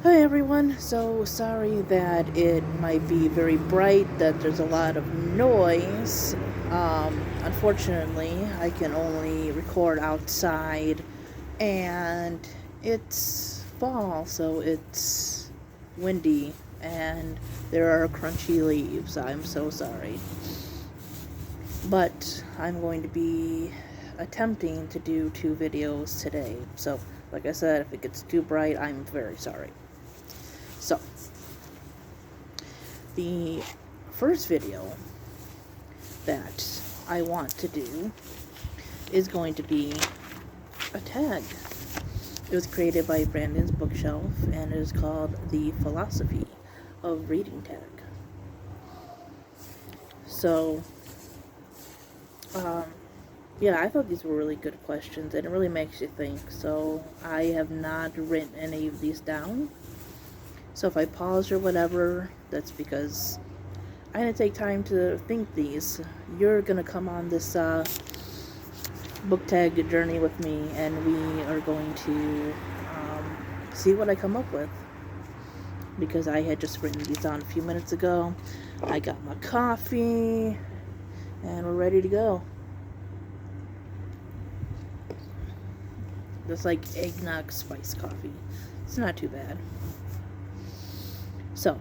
Hi everyone, so sorry that it might be very bright, that there's a lot of noise. Unfortunately, I can only record outside and it's fall, so it's windy and there are crunchy leaves. I'm so sorry. But I'm going to be attempting to do 2 videos today. So, like I said, if it gets too bright, I'm very sorry. So, the first video that I want to do is going to be a tag. It was created by Brandon's Bookshelf and it is called The Philosophy of Reading Tag. So, um, yeah, I thought these were really good questions and it really makes you think. So, I have not written any of these down. So, if I pause or whatever, that's because I didn't take time to think these. You're gonna come on this book tag journey with me, and we are going to see what I come up with. Because I had just written these down a few minutes ago. I got my coffee, and we're ready to go. It's like eggnog spice coffee. It's not too bad. So,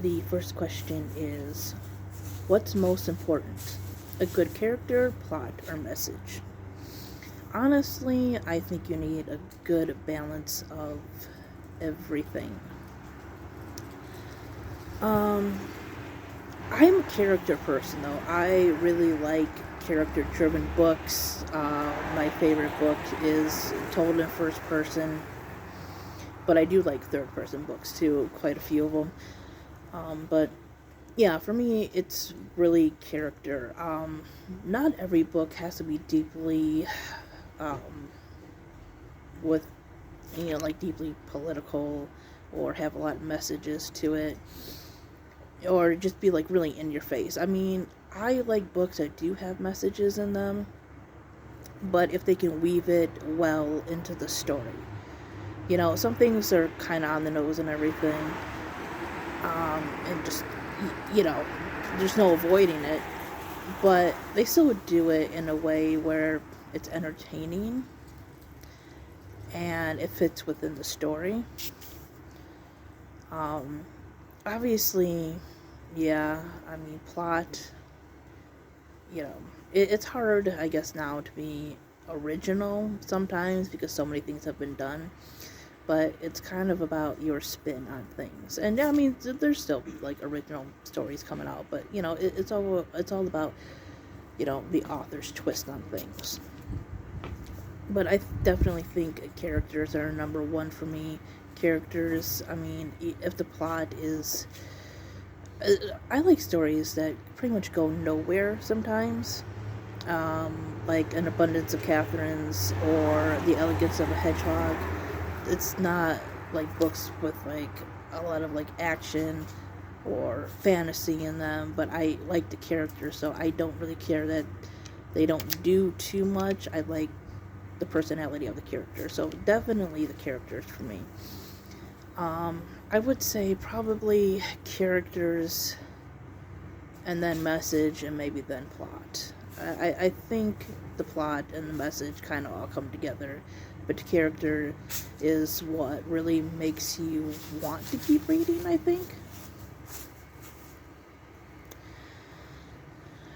the first question is, what's most important? A good character, plot, or message? Honestly, I think you need a good balance of everything. Um, I'm a character person though. I really like character driven books. My favorite book is told in first person, but I do like third person books too, quite a few of them. But yeah, for me, it's really character. Not every book has to be deeply, um, with, like deeply political or have a lot of messages to it or just be like really in your face. I mean, I like books that do have messages in them, but if they can weave it well into the story. Some things are kind of on the nose and everything, and just, you know, there's no avoiding it, but they still would do it in a way where it's entertaining and it fits within the story. Um, Obviously, yeah, I mean, plot, it's hard, I guess, now to be original sometimes because so many things have been done. But it's kind of about your spin on things, and yeah, I mean, there's still like original stories coming out, but it's all about the author's twist on things. But I definitely think characters are number one for me. Characters, I mean, if the plot is, I like stories that pretty much go nowhere sometimes, like An Abundance of Catherines or The Elegance of a Hedgehog. It's not like books with like a lot of like action or fantasy in them, but I like the characters, so I don't really care that they don't do too much. I like the personality of the character, so definitely the characters for me. I would say probably characters and then message and maybe then plot. I think the plot and the message kind of all come together, but the character is what really makes you want to keep reading, I think.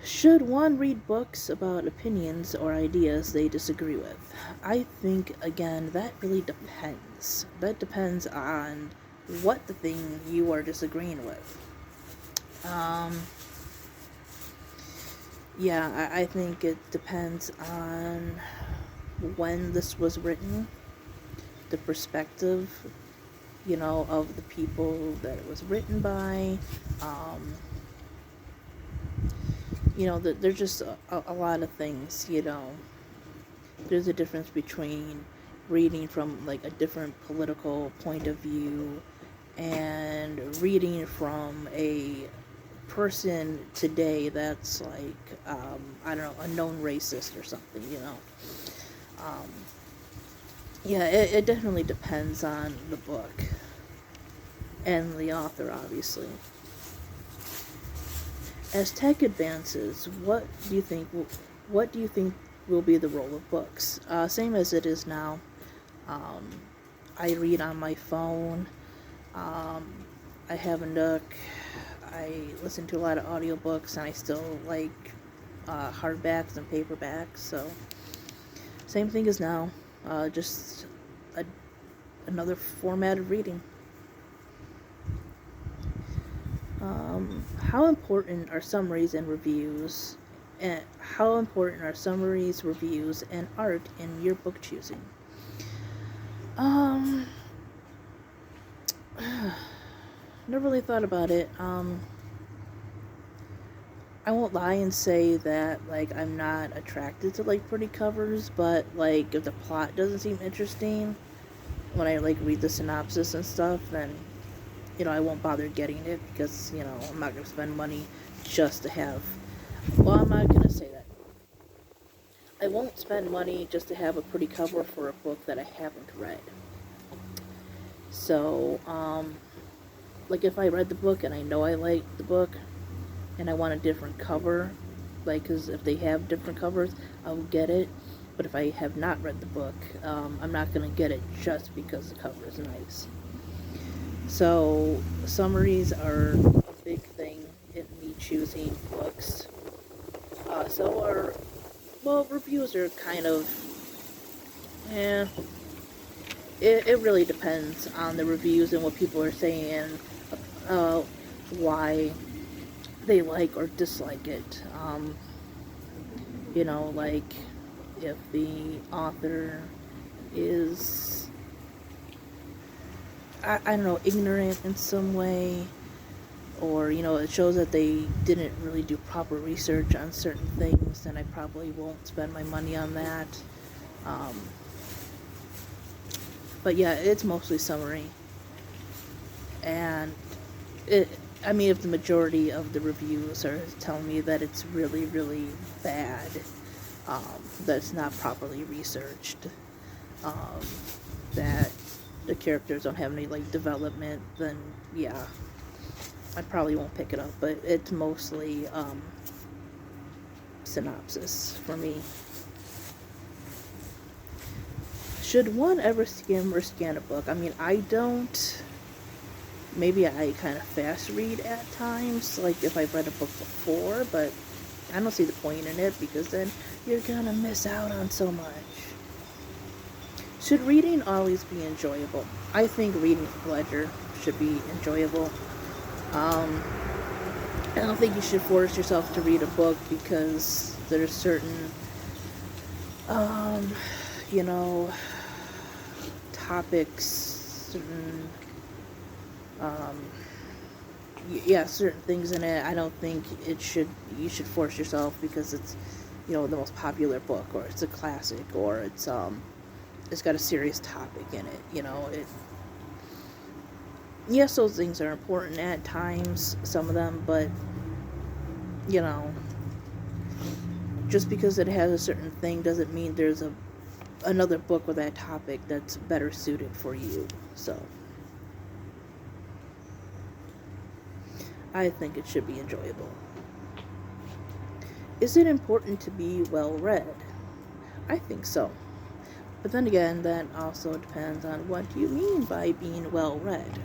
Should one read books about opinions or ideas they disagree with? I think, again, that really depends. That depends on what the thing you are disagreeing with. Um, yeah, I think it depends on when this was written, the perspective, of the people that it was written by. Um, there's just a lot of things. There's a difference between reading from like a different political point of view and reading from a person today that's like, I don't know, a known racist or something. um, Yeah, it definitely depends on the book and the author, obviously. As tech advances, what do you think will be the role of books? Same as it is now. Um, I read on my phone. Um, I have a Nook. I listen to a lot of audiobooks, and I still like hardbacks and paperbacks. So same thing as now, just a, another format of reading. How important are summaries and reviews? And how important are summaries, reviews, and art in your book choosing? Um, never really thought about it. I won't lie and say that like I'm not attracted to like pretty covers, but like if the plot doesn't seem interesting when I like read the synopsis and stuff, then I won't bother getting it because I'm not gonna spend money just to have. Well, I'm not gonna say that. I won't spend money just to have a pretty cover for a book that I haven't read. So, like if I read the book and I know I like the book and I want a different cover, like, because if they have different covers, I'll get it. But if I have not read the book, I'm not going to get it just because the cover is nice. So, summaries are a big thing in me choosing books. So are, well, reviews are kind of, eh, it really depends on the reviews and what people are saying, uh, why they like or dislike it. Like if the author is, I don't know, ignorant in some way, or, it shows that they didn't really do proper research on certain things, then I probably won't spend my money on that. Um, but yeah, it's mostly summary. And it, I mean, if the majority of the reviews are telling me that it's really, really bad, that's not properly researched, um, that the characters don't have any like development, then yeah, I probably won't pick it up. But it's mostly synopsis for me. Should one ever skim or scan a book? I mean, I don't. Maybe I kind of fast read at times, like if I've read a book before, but I don't see the point in it because then you're gonna miss out on so much. Should reading always be enjoyable? I think reading for pleasure should be enjoyable. Um, I don't think you should force yourself to read a book because there's certain, um, you know, topics, certain, um, certain things in it. I don't think you should force yourself because it's, the most popular book, or it's a classic, or it's got a serious topic in it. Yes, those things are important at times, some of them, but you know, just because it has a certain thing doesn't mean there's another book with that topic that's better suited for you. So I think it should be enjoyable. Is it important to be well read? I think so. But then again, that also depends on what you mean by being well read.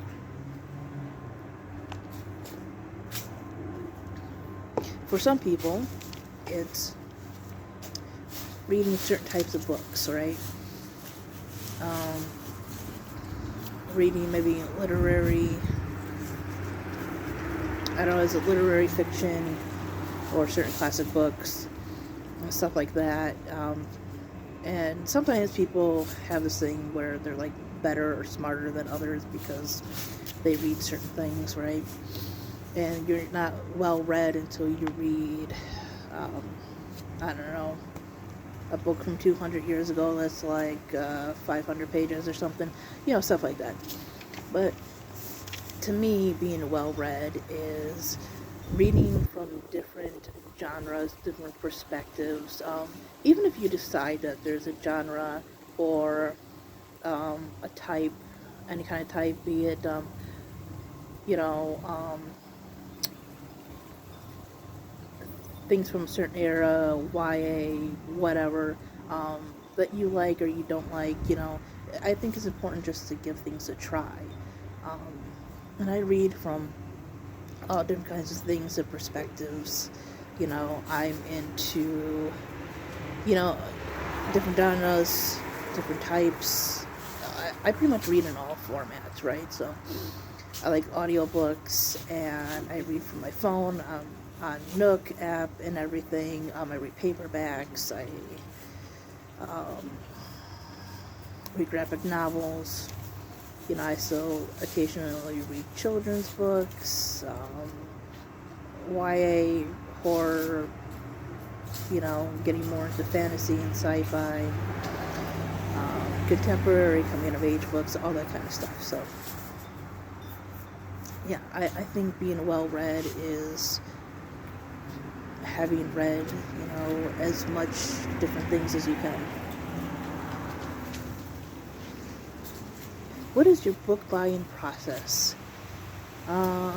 For some people, it's reading certain types of books, right? Um, Reading maybe literary, I don't know, is it literary fiction or certain classic books, and stuff like that. And sometimes people have this thing where they're like better or smarter than others because they read certain things, right? And you're not well read until you read, um, I don't know, a book from 200 years ago that's like 500 pages or something, stuff like that. But to me, being well read is reading from different genres, different perspectives. Even if you decide that there's a genre or a type, any kind of type, be it, you know, things from a certain era, YA, whatever, that you like or you don't like, I think it's important just to give things a try. Um, and I read from all different kinds of things and perspectives. I'm into, you know, different genres, different types. I pretty much read in all formats, right? So I like audiobooks, and I read from my phone, on Nook app and everything. I read paperbacks. I read graphic novels. I still occasionally read children's books, YA, horror, getting more into fantasy and sci-fi, contemporary coming-of-age books, all that kind of stuff. So, yeah, I think being well-read is having read, as much different things as you can. What is your book buying process? My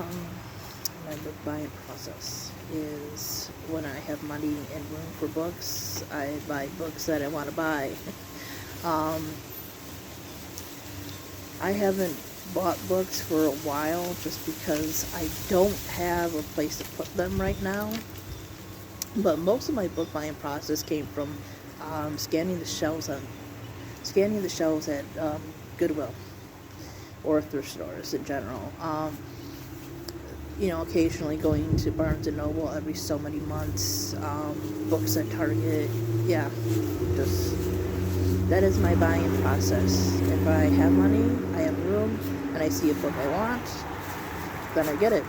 book buying process is when I have money and room for books, I buy books that I want to buy. I haven't bought books for a while just because I don't have a place to put them right now. But most of my book buying process came from scanning the shelves at Goodwill or thrift stores in general. Occasionally going to Barnes & Noble every so many months, books at Target. Yeah, that is my buying process. If I have money, I have room, and I see a book I want, then I get it.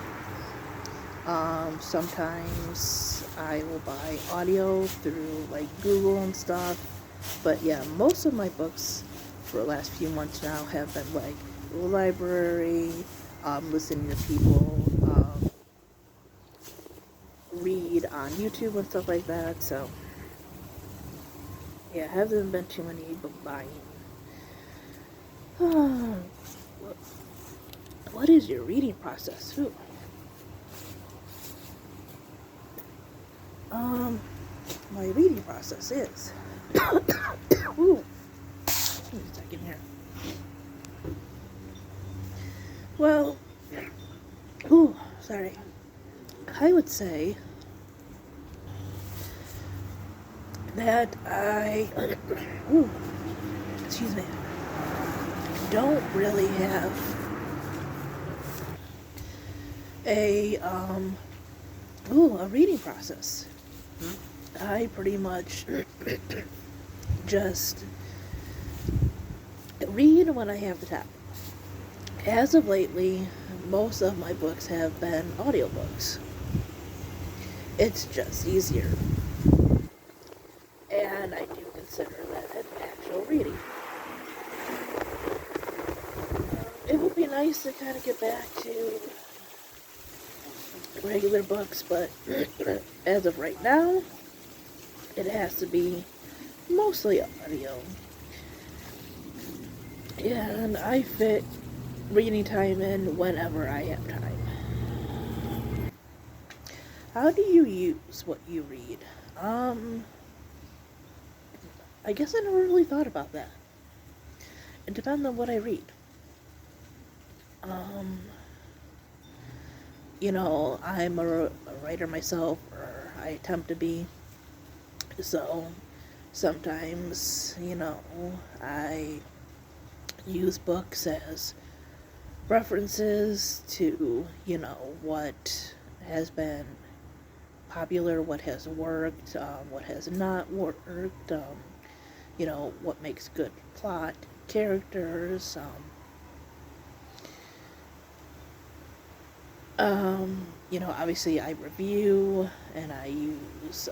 Sometimes I will buy audio through like Google and stuff, but yeah, most of my books for the last few months now have been like the library, listening to people read on YouTube and stuff like that. So yeah, haven't been too many book buying. What is your reading process? Ooh. My reading process is ooh, give me a second here. Well, sorry. I would say that I excuse me, don't really have a reading process. I pretty much just read when I have the time. As of lately, most of my books have been audiobooks. It's just easier. And I do consider that actual reading. It would be nice to kind of get back to regular books, but as of right now, it has to be mostly audio. And I fit reading time in whenever I have time. How do you use what you read? I guess I never really thought about that. It depends on what I read. I'm a writer myself, or I attempt to be. So sometimes, I use books as references to, what has been popular, what has worked, what has not worked, what makes good plot, characters, obviously I review and I use,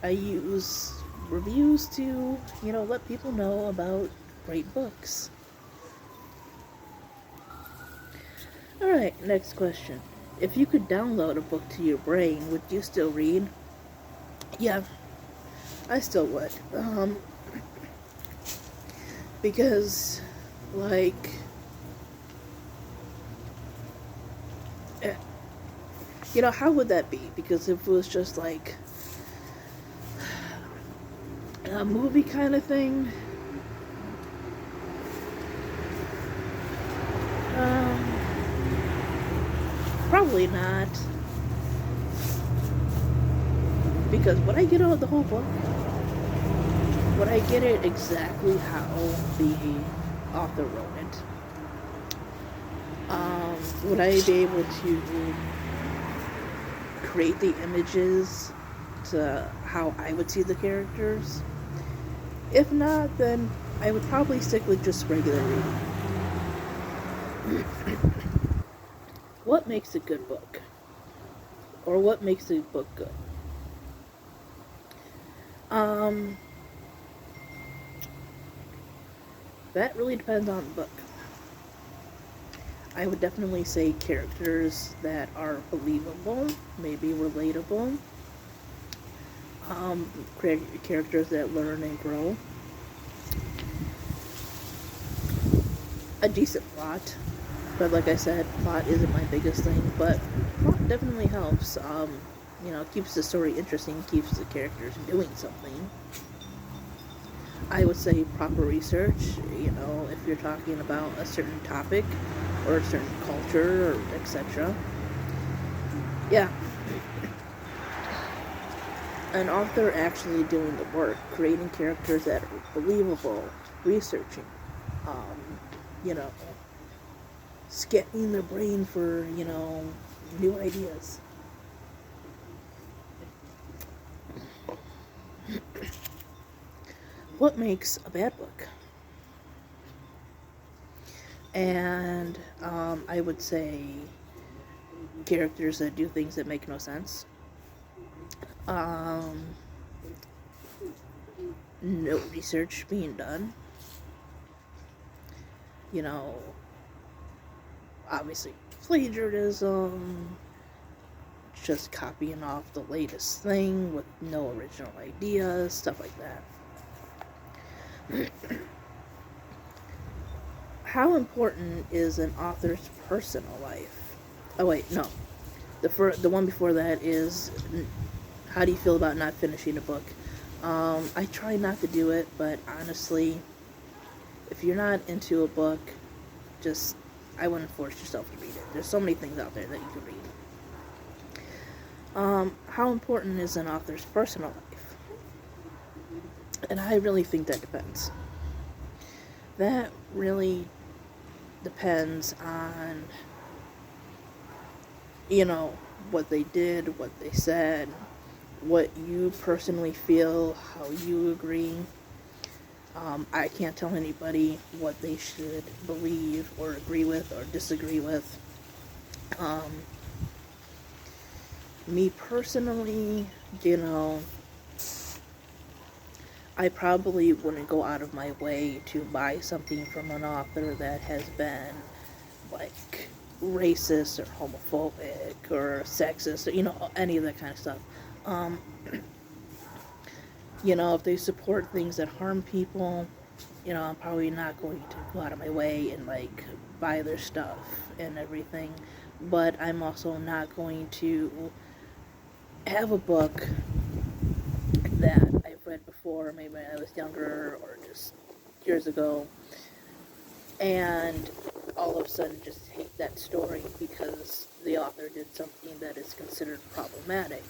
I use reviews to, let people know about great books. Alright, next question. If you could download a book to your brain, would you still read? Yeah, I still would. Because, like, eh, how would that be? Because if it was just like a movie kind of thing, um, probably not. Because would I get out the whole book? Would I get it exactly how the author wrote it? Would I be able to create the images to how I would see the characters? If not, then I would probably stick with just regular reading. What makes a good book? Or what makes a book good? That really depends on the book. I would definitely say characters that are believable, maybe relatable. Characters that learn and grow. A decent plot. But like I said, plot isn't my biggest thing, but plot definitely helps. Keeps the story interesting, keeps the characters doing something. I would say proper research, if you're talking about a certain topic or a certain culture or etc. Yeah. An author actually doing the work, creating characters that are believable, researching, you know, scanning their brain for, new ideas. What makes a bad book? And I would say characters that do things that make no sense. No research being done. Obviously plagiarism, just copying off the latest thing with no original ideas, stuff like that. How important is an author's personal life? Oh wait, no. The one before that is, how do you feel about not finishing a book? I try not to do it, but honestly, if you're not into a book, I wouldn't force yourself to read it. There's so many things out there that you can read. How important is an author's personal life? And I really think that depends. That really depends on, what they did, what they said, what you personally feel, how you agree. I can't tell anybody what they should believe or agree with or disagree with. Me personally, I probably wouldn't go out of my way to buy something from an author that has been, like, racist or homophobic or sexist, or, any of that kind of stuff. If they support things that harm people, I'm probably not going to go out of my way and, like, buy their stuff and everything. But I'm also not going to have a book that I've read before, maybe when I was younger or just years ago, and all of a sudden just hate that story because the author did something that is considered problematic.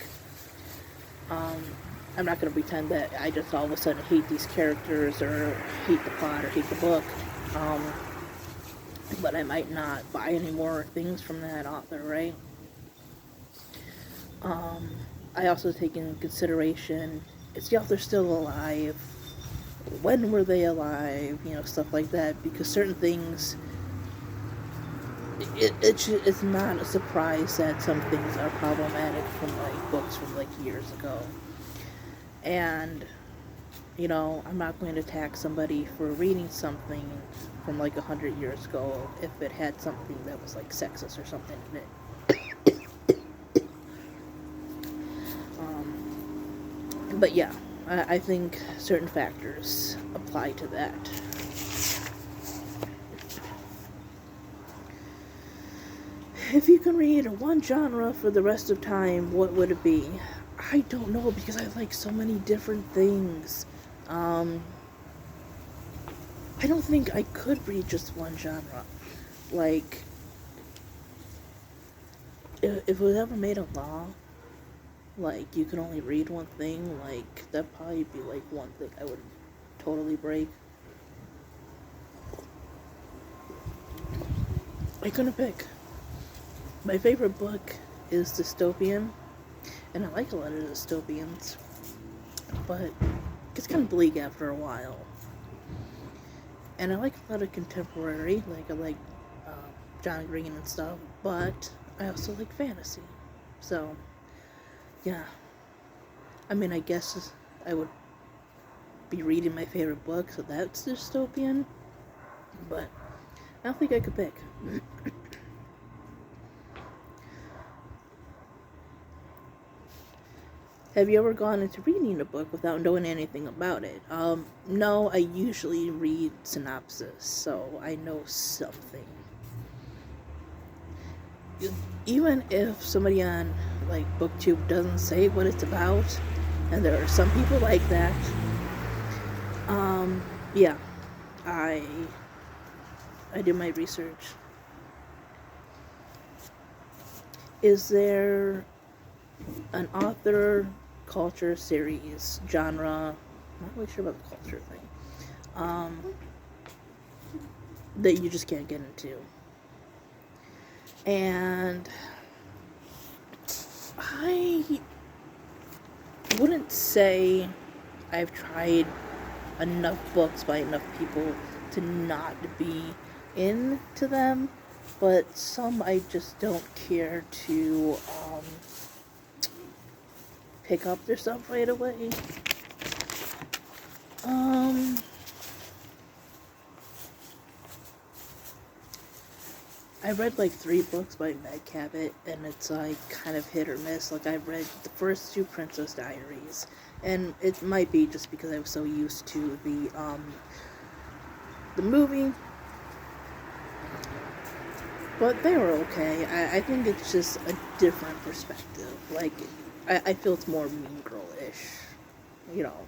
I'm not going to pretend that I just all of a sudden hate these characters or hate the plot or hate the book, but I might not buy any more things from that author, right? I also take into consideration, is the author still alive? When were they alive? Stuff like that, because certain things, it's not a surprise that some things are problematic from, like, books from, like, years ago. And, I'm not going to attack somebody for reading something from, like, 100 years ago if it had something that was, like, sexist or something in it. But yeah, I think certain factors apply to that. If you can read one genre for the rest of time, what would it be? I don't know, because I like so many different things. I don't think I could read just one genre. Like, if it was ever made a law, like, you can only read one thing, like, that'd probably be, like, one thing I would totally break. I couldn't pick. My favorite book is dystopian, and I like a lot of dystopians, but it gets kind of bleak after a while. And I like a lot of contemporary, like I like John Green and stuff, but I also like fantasy. So, yeah. I mean, I guess I would be reading my favorite book, so that's dystopian, but I don't think I could pick. Have you ever gone into reading a book without knowing anything about it? No, I usually read synopsis, so I know something. Even if somebody on, like, BookTube doesn't say what it's about, and there are some people like that, yeah, I do my research. Is there an author, culture, series, genre, I'm not really sure about the culture thing, that you just can't get into? And I wouldn't say I've tried enough books by enough people to not be into them, but some I just don't care to pick up their stuff right away. I read like 3 books by Meg Cabot, and it's like kind of hit or miss. Like, I've read the first 2 Princess Diaries, and it might be just because I was so used to the movie, but they were okay. I think it's just a different perspective. Like, I feel it's more Mean Girl-ish, you know,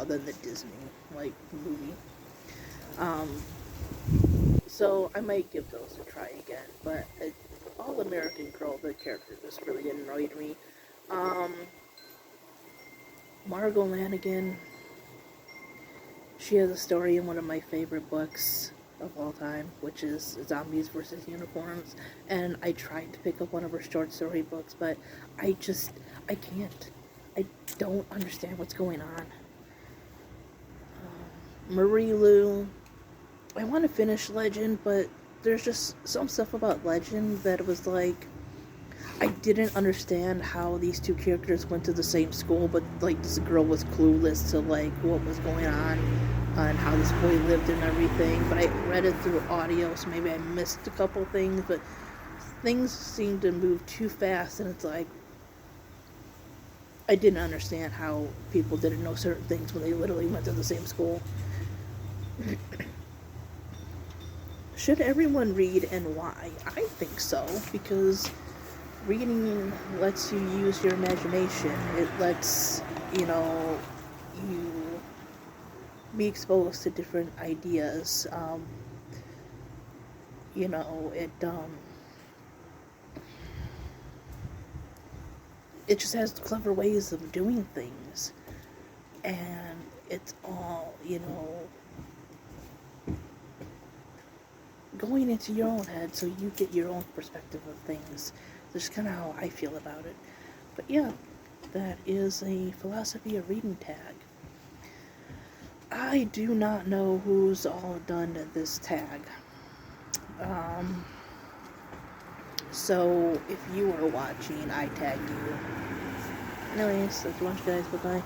than the Disney, like, movie. So I might give those a try again, but All American Girl, the character just really annoyed me. Margot Lanigan, she has a story in one of my favorite books of all time, which is Zombies vs. Unicorns, and I tried to pick up one of her short story books, but I can't. I don't understand what's going on. Marie Lu, I want to finish Legend, but there's just some stuff about Legend that was like, I didn't understand how these 2 characters went to the same school, but like this girl was clueless to like what was going on and how this boy lived and everything. But I read it through audio, so maybe I missed a couple things, but things seemed to move too fast, and it's like, I didn't understand how people didn't know certain things when they literally went to the same school. Should everyone read, and why? I think so, because reading lets you use your imagination. It lets, you know, you be exposed to different ideas. You know, it just has clever ways of doing things. And it's all, you know, going into your own head, so you get your own perspective of things. That's kind of how I feel about it. But yeah, that is a philosophy of reading tag. I do not know who's all done this tag. So if you are watching, I tag you. Anyways, that's lunch, guys. Bye-bye.